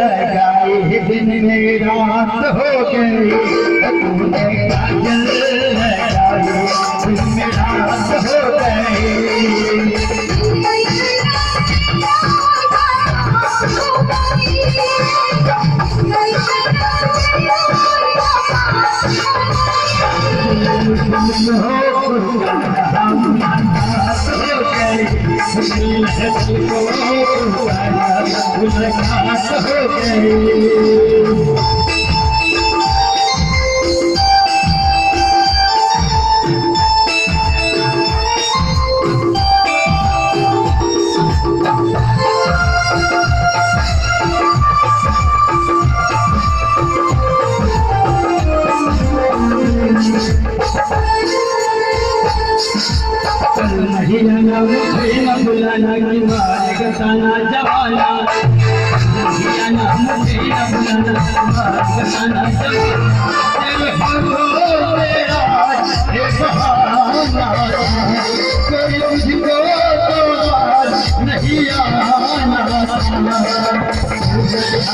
लगाए दिन में रात हो गई, तूने काजल लगाई दिन में रात हो गई। महियाना मुझे न बुलाना कि मारेगा ताना जवाना, महियाना मुझे न बुलाना मारेगा ताना जवाना। तेरा एक बहाना कोई मुझको तो नहीं आना,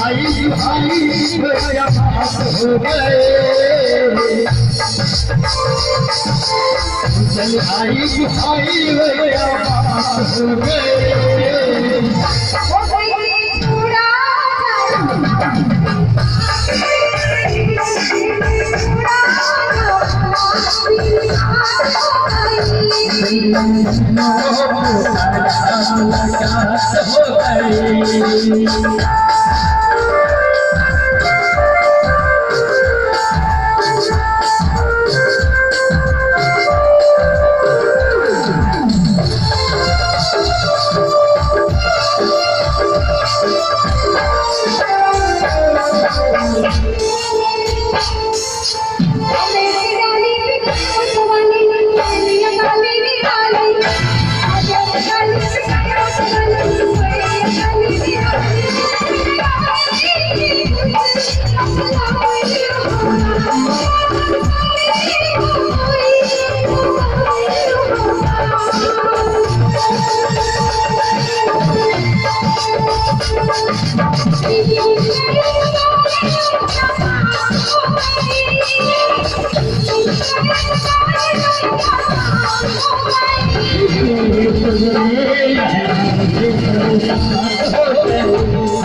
आई भाई मेरा पास हो गए, चल आई भाई मेरा पास हो गए।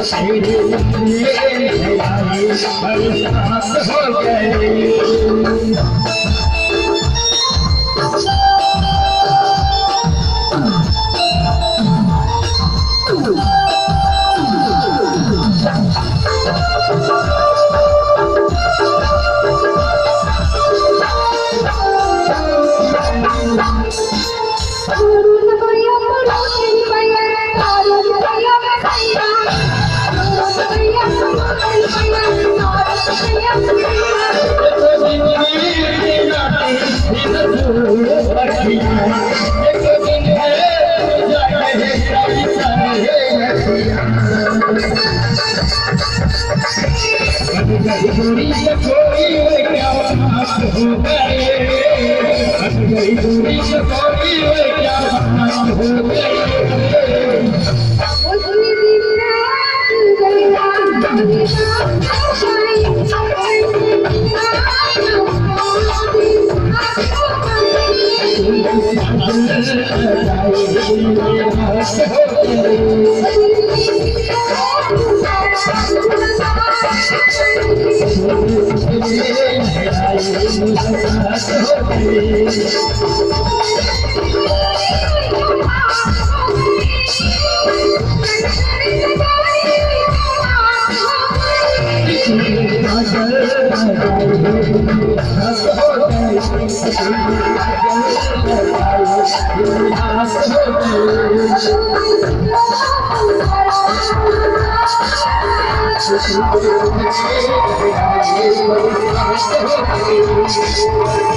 Thank you.